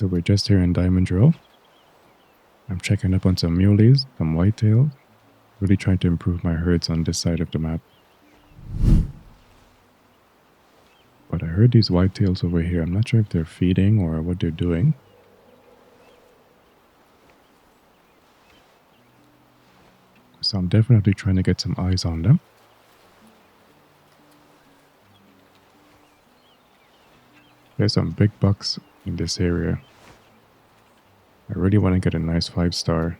So we're just here in Diamond Drill. I'm checking up on some muleys, some whitetails, really trying to improve my herds on this side of the map. But I heard these whitetails over here. I'm not sure if they're feeding or what they're doing. So I'm definitely trying to get some eyes on them. There's some big bucks in this area. I really want to get a nice 5-star.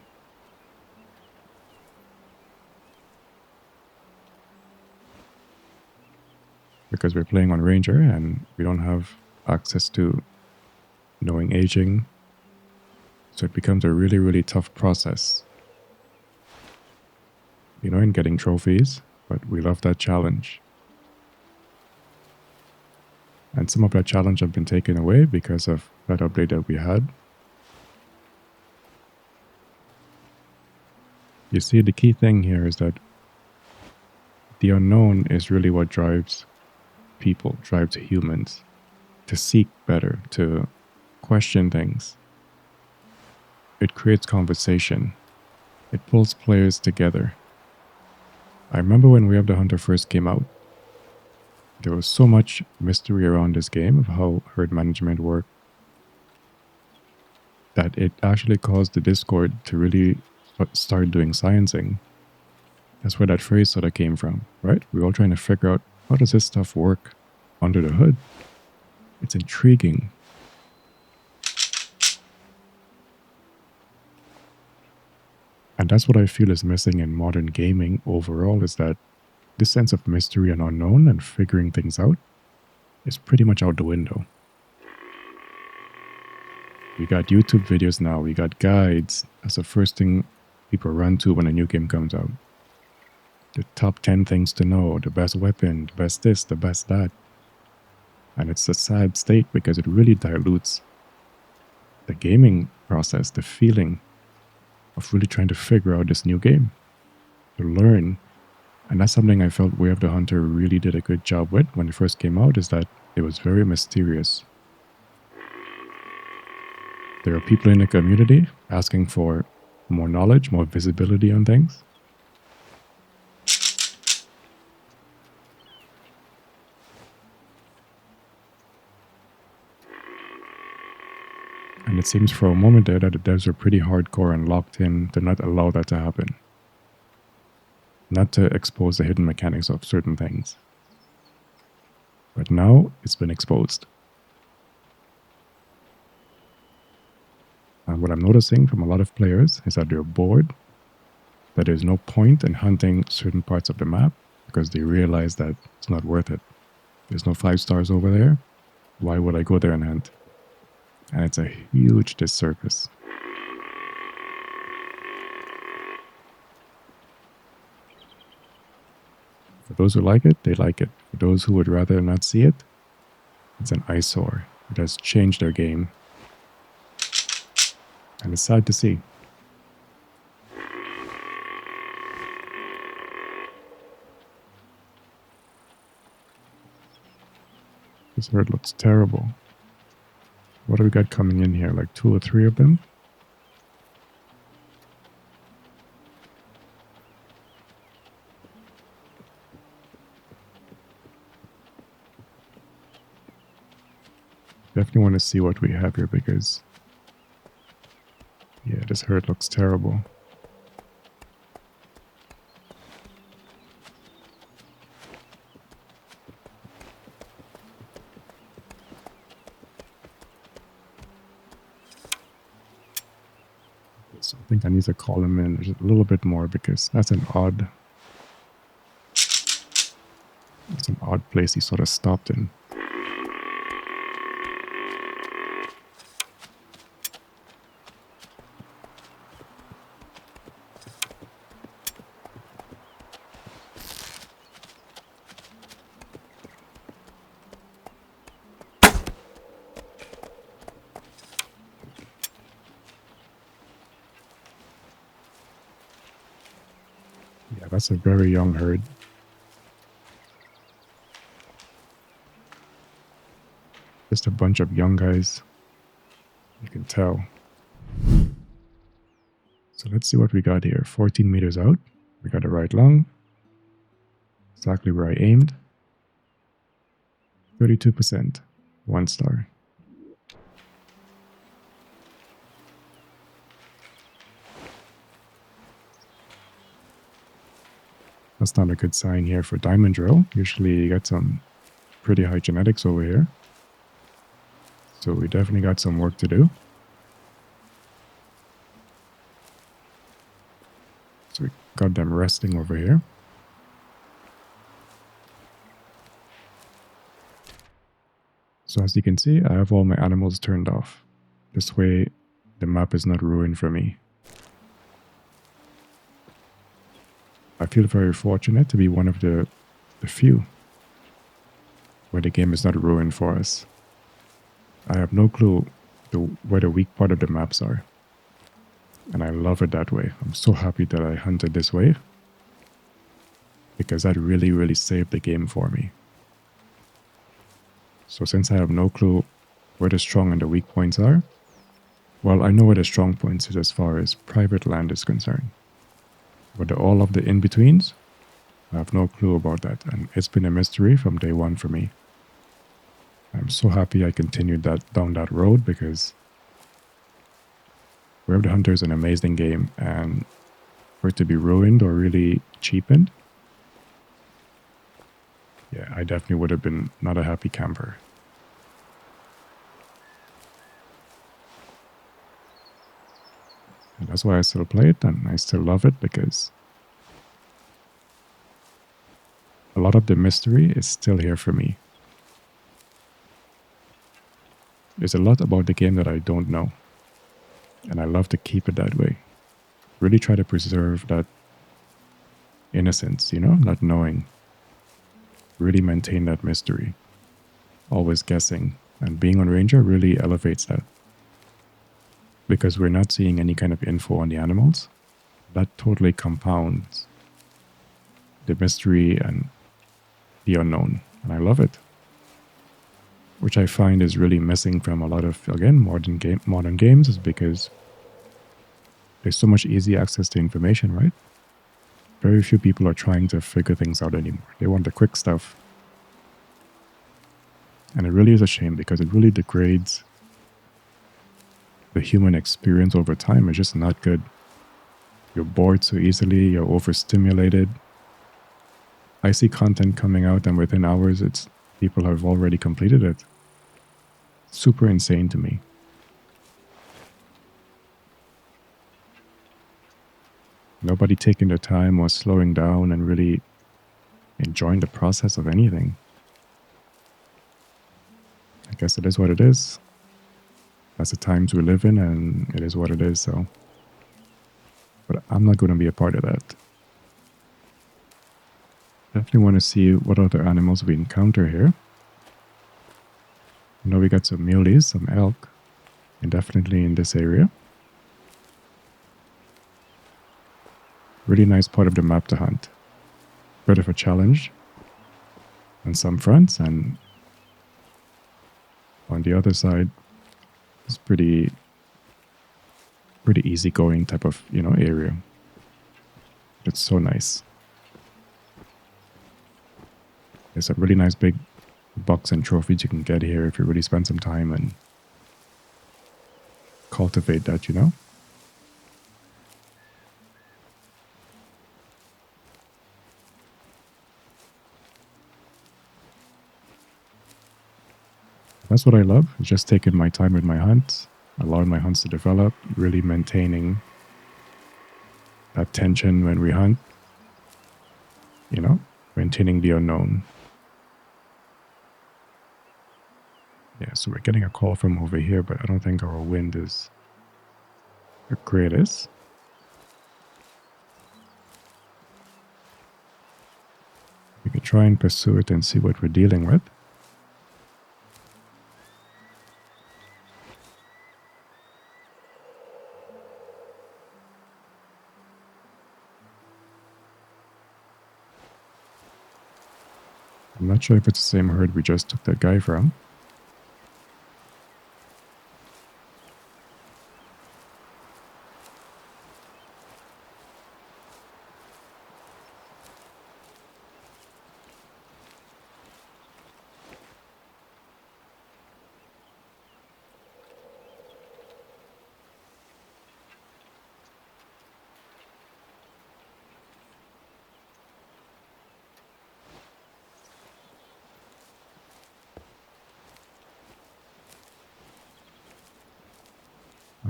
Because we're playing on Ranger and we don't have access to knowing aging. So it becomes a really, really tough process. You know, in getting trophies, but we love that challenge. And some of that challenge have been taken away because of that update that we had. You see, the key thing here is that the unknown is really what drives people, drives humans to seek better, to question things. It creates conversation. It pulls players together. I remember when We Have the Hunter first came out, there was so much mystery around this game of how herd management worked that it actually caused the Discord to really start doing sciencing. That's where that phrase sort of came from, right? We're all trying to figure out, how does this stuff work under the hood? It's intriguing. And that's what I feel is missing in modern gaming overall, is that this sense of mystery and unknown and figuring things out is pretty much out the window. We got YouTube videos now, we got guides. That's the first thing people run to when a new game comes out. The top 10 things to know, the best weapon, the best this, the best that. And it's a sad state because it really dilutes the gaming process, the feeling of really trying to figure out this new game, to learn. And that's something I felt We Have the Hunter really did a good job with when it first came out, is that it was very mysterious. There are people in the community asking for more knowledge, more visibility on things. And it seems for a moment there that the devs are pretty hardcore and locked in to not allow that to happen. Not to expose the hidden mechanics of certain things. But now it's been exposed. And what I'm noticing from a lot of players is that they're bored, that there's no point in hunting certain parts of the map because they realize that it's not worth it. There's no 5 stars over there. Why would I go there and hunt? And it's a huge disservice. For those who like it, they like it. For those who would rather not see it, it's an eyesore. It has changed their game. And it's sad to see. This herd looks terrible. What do we got coming in here? Like 2 or 3 of them? Definitely want to see what we have here because, yeah, this herd looks terrible. So I think I need to call him in just a little bit more because that's an odd place he sort of stopped in. Yeah, that's a very young herd. Just a bunch of young guys You can tell. So let's see what we got here. 14 meters out. We got a right lung. Exactly where I aimed. 32%. 1 star. That's not a good sign here for diamond drill. Usually you get some pretty high genetics over here. So we definitely got some work to do. So we got them resting over here. So as you can see, I have all my animals turned off. This way the map is not ruined for me. I feel very fortunate to be one of the few where the game is not ruined for us. I have no clue where the weak part of the maps are. And I love it that way. I'm so happy that I hunted this way. Because that really, really saved the game for me. So since I have no clue where the strong and the weak points are, well, I know where the strong points is as far as private land is concerned. But all of the in-betweens, I have no clue about that. And it's been a mystery from day one for me. I'm so happy I continued down that road because Way of the Hunter is an amazing game, and for it to be ruined or really cheapened, yeah, I definitely would have been not a happy camper. And that's why I still play it, and I still love it, because a lot of the mystery is still here for me. There's a lot about the game that I don't know, and I love to keep it that way. Really try to preserve that innocence, you know, not knowing. Really maintain that mystery. Always guessing, and being on Ranger really elevates that. Because we're not seeing any kind of info on the animals, that totally compounds the mystery and the unknown, and I love it. Which I find is really missing from a lot of, again, modern games, is because there's so much easy access to information, right? Very few people are trying to figure things out anymore. They want the quick stuff. And it really is a shame, because it really degrades the human experience over time. It's just not good. You're bored so easily, you're overstimulated. I see content coming out and within hours people have already completed it. Super insane to me. Nobody taking their time or slowing down and really enjoying the process of anything. I guess it is what it is. That's the times we live in, and it is what it is, so. But I'm not going to be a part of that. Definitely want to see what other animals we encounter here. I know we got some muleys, some elk, and definitely in this area. Really nice part of the map to hunt. Bit of a challenge on some fronts, and on the other side, it's pretty easygoing type of, you know, area. It's so nice. There's some really nice big bucks and trophies you can get here if you really spend some time and cultivate that, you know? That's what I love, is just taking my time with my hunts, allowing my hunts to develop, really maintaining that tension when we hunt, you know, maintaining the unknown. Yeah, so we're getting a call from over here, but I don't think our wind is the greatest. We can try and pursue it and see what we're dealing with. I'm not sure if it's the same herd we just took that guy from.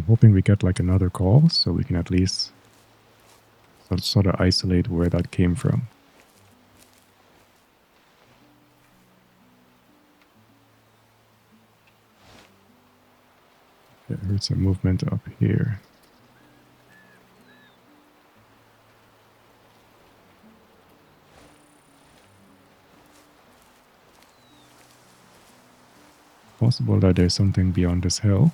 I'm hoping we get like another call so we can at least sort of isolate where that came from. Okay, I heard some movement up here. Possible that there's something beyond this hill.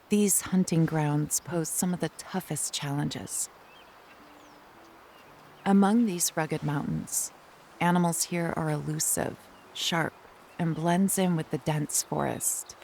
These hunting grounds pose some of the toughest challenges. Among these rugged mountains, animals here are elusive, sharp, and blends in with the dense forest.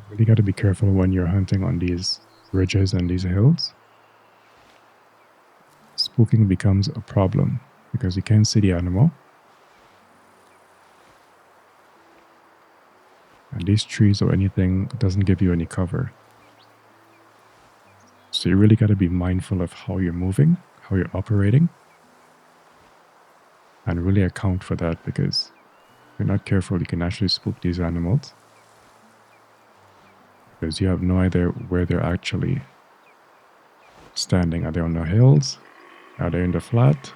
Really got to be careful when you're hunting on these ridges and these hills. Spooking becomes a problem because you can't see the animal. And these trees or anything doesn't give you any cover. So you really got to be mindful of how you're moving, how you're operating, and really account for that, because if you're not careful, you can actually spook these animals because you have no idea where they're actually standing. Are they on the hills? Are they in the flat?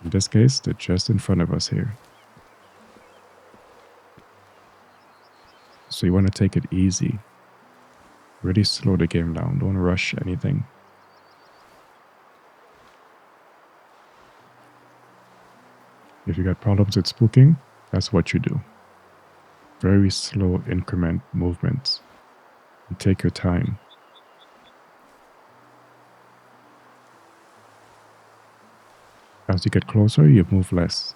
In this case, they're just in front of us here. So you want to take it easy. Really slow the game down. Don't rush anything. If you got problems with spooking, that's what you do. Very slow increment movements. And take your time. As you get closer, you move less.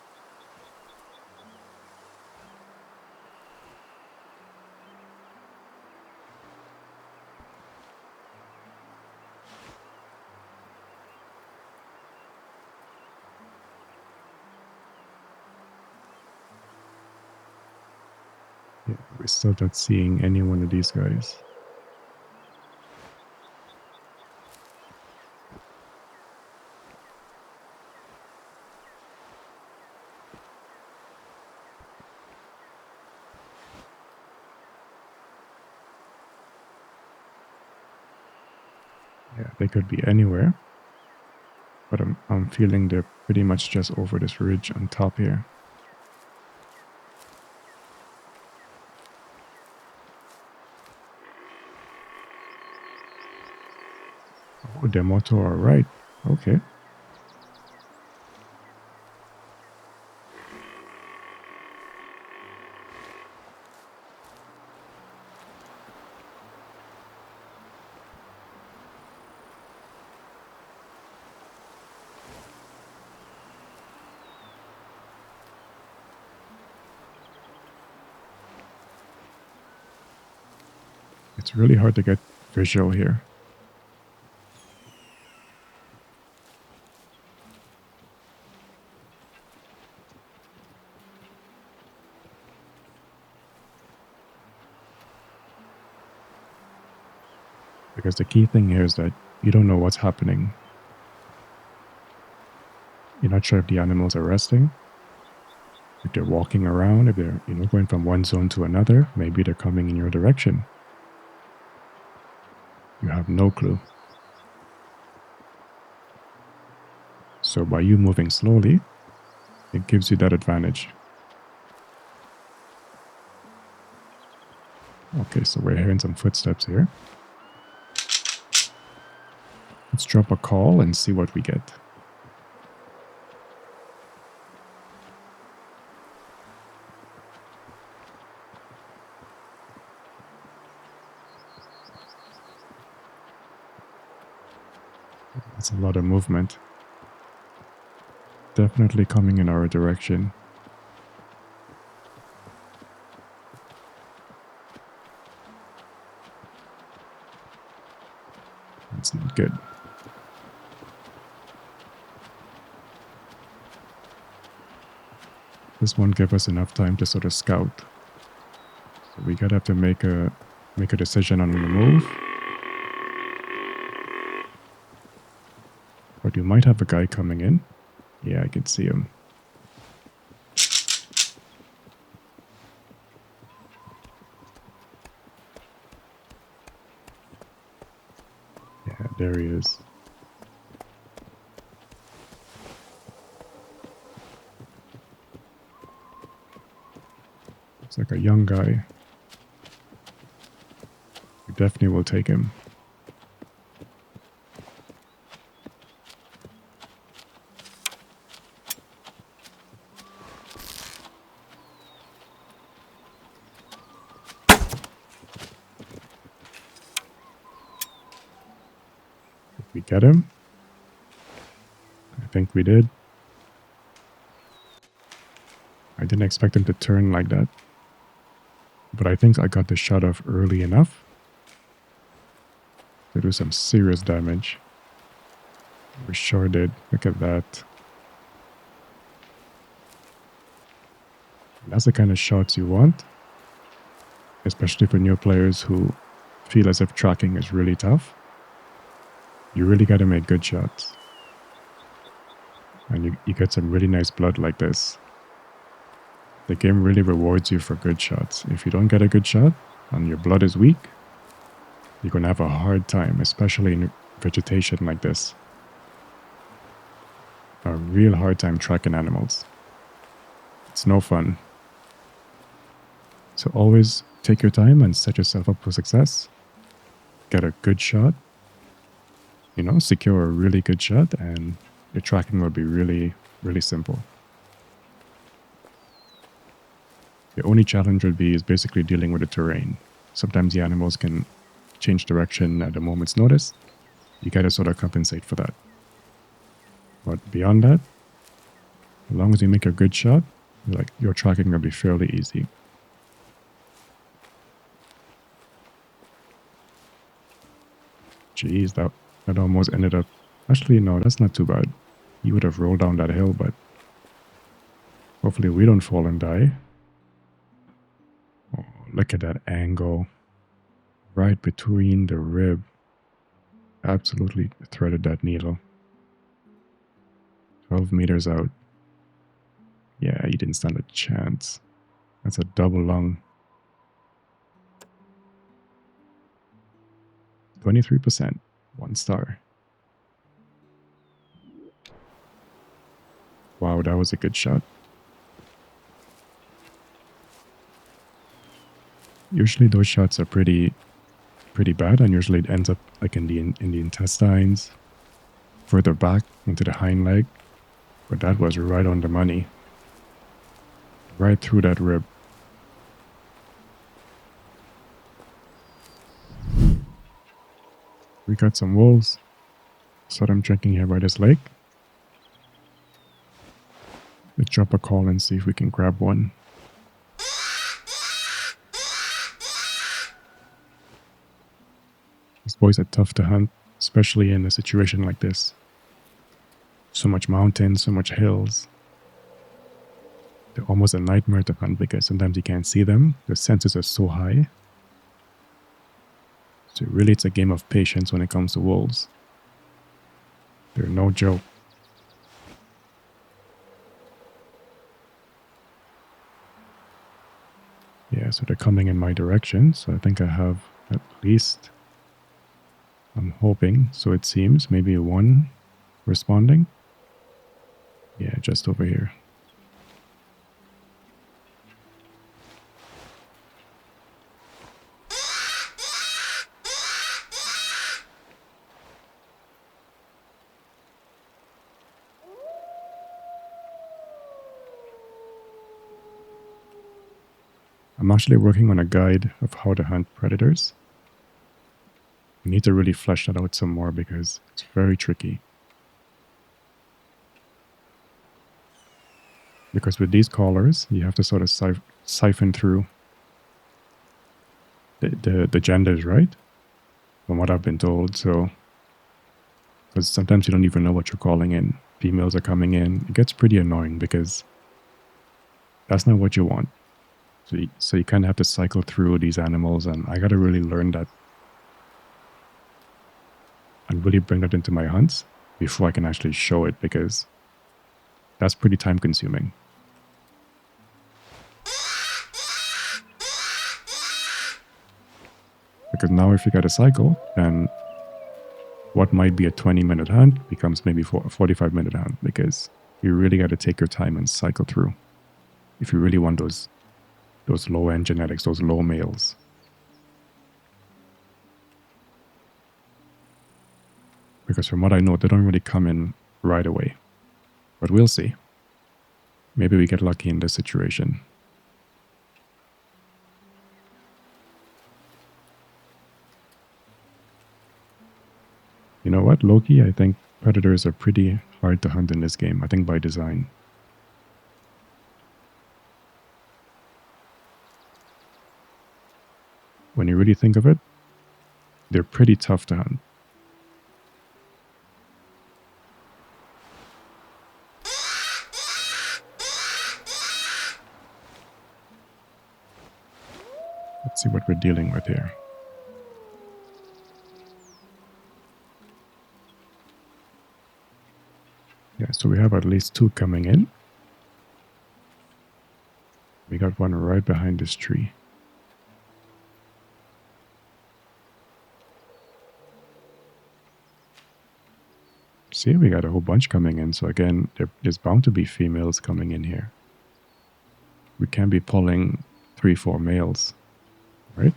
Yeah, we're still not seeing any one of these guys. Yeah, they could be anywhere. But I'm feeling they're pretty much just over this ridge on top here. Oh, they're more to our right. Okay. It's really hard to get visual here. Because the key thing here is that you don't know what's happening. You're not sure if the animals are resting, if they're walking around, if they're, going from one zone to another. Maybe they're coming in your direction. You have no clue. So by you moving slowly, it gives you that advantage. Okay, so we're hearing some footsteps here. Let's drop a call and see what we get. That's a lot of movement. Definitely coming in our direction. Good, good. This won't give us enough time to sort of scout. So we gotta have to make a decision on the move. But you might have a guy coming in. Yeah, I can see him. Yeah, there he is. Looks like a young guy. We definitely will take him. Did we get him? I think we did. I didn't expect him to turn like that. But I think I got the shot off early enough to do some serious damage. We sure did. Look at that. That's the kind of shots you want. Especially for new players who feel as if tracking is really tough. You really got to make good shots. And you get some really nice blood like this. The game really rewards you for good shots. If you don't get a good shot and your blood is weak, you're going to have a hard time, especially in vegetation like this. A real hard time tracking animals. It's no fun. So always take your time and set yourself up for success. Get a good shot. You know, secure a really good shot and your tracking will be really, really simple. The only challenge would be is basically dealing with the terrain. Sometimes the animals can change direction at a moment's notice. You gotta sort of compensate for that. But beyond that, as long as you make a good shot, your tracking will be fairly easy. Jeez, that almost ended up... Actually, no, that's not too bad. He would have rolled down that hill, but hopefully we don't fall and die. Oh, look at that angle. Right between the rib. Absolutely threaded that needle. 12 meters out. Yeah, you didn't stand a chance. That's a double lung. 23%. 1 star. Wow, that was a good shot. Usually those shots are pretty bad, and usually it ends up like in the intestines, further back into the hind leg. But that was right on the money. Right through that rib. We got some wolves. Saw them drinking here by this lake. Let's drop a call and see if we can grab one. These boys are tough to hunt, especially in a situation like this. So much mountains, so much hills. They're almost a nightmare to hunt because sometimes you can't see them. The senses are so high. So really it's a game of patience when it comes to wolves. They're no joke. Yeah, so they're coming in my direction. So I think I have at least, I'm hoping, so it seems, maybe one responding. Yeah, just over here. I'm actually working on a guide of how to hunt predators. We need to really flesh that out some more because it's very tricky. Because with these collars, you have to sort of siphon through the genders, right? From what I've been told. So Because sometimes you don't even know what you're calling in. Females are coming in. It gets pretty annoying because that's not what you want. So you kind of have to cycle through these animals, and I got to really learn that and really bring that into my hunts before I can actually show it, because that's pretty time consuming. Because now if you got a cycle, then what might be a 20-minute hunt becomes maybe a 45-minute hunt, because you really got to take your time and cycle through if you really want those low-end genetics, those low males. Because from what I know, they don't really come in right away. But we'll see. Maybe we get lucky in this situation. You know what, Loki? I think predators are pretty hard to hunt in this game. I think by design. When you really think of it, they're pretty tough to hunt. Let's see what we're dealing with here. Yeah, so we have at least 2 coming in. We got one right behind this tree. See, we got a whole bunch coming in. So again, there's bound to be females coming in here. We can't be pulling 3-4 males, right?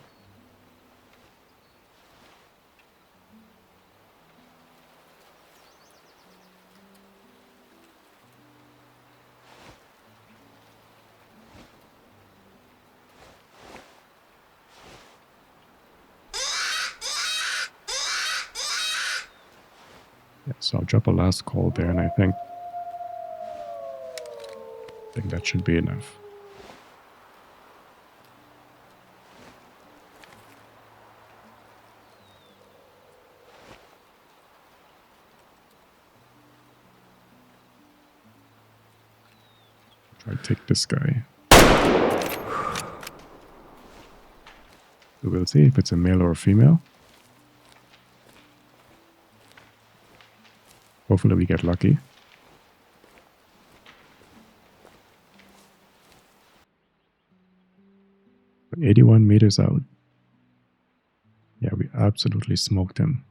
Yeah, so I'll drop a last call there, and I think that should be enough. Try to take this guy. So we'll see if it's a male or a female. Hopefully we get lucky. But 81 meters out. Yeah, we absolutely smoked him.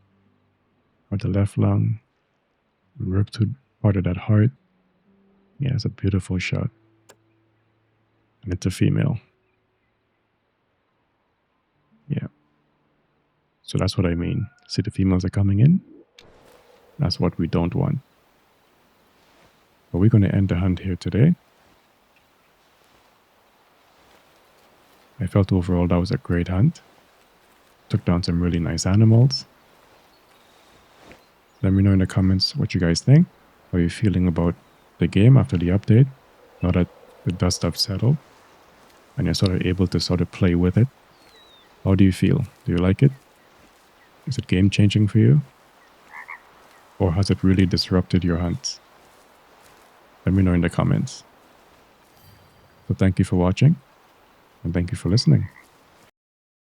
At the left lung. We ripped to part of that heart. Yeah, it's a beautiful shot. And it's a female. Yeah. So that's what I mean. See, the females are coming in. That's what we don't want. But we're going to end the hunt here today. I felt overall that was a great hunt. Took down some really nice animals. Let me know in the comments what you guys think. How are you feeling about the game after the update? Now that the dust have settled and you're sort of able to sort of play with it. How do you feel? Do you like it? Is it game changing for you? Or has it really disrupted your hunts? Let me know in the comments. So thank you for watching, and thank you for listening.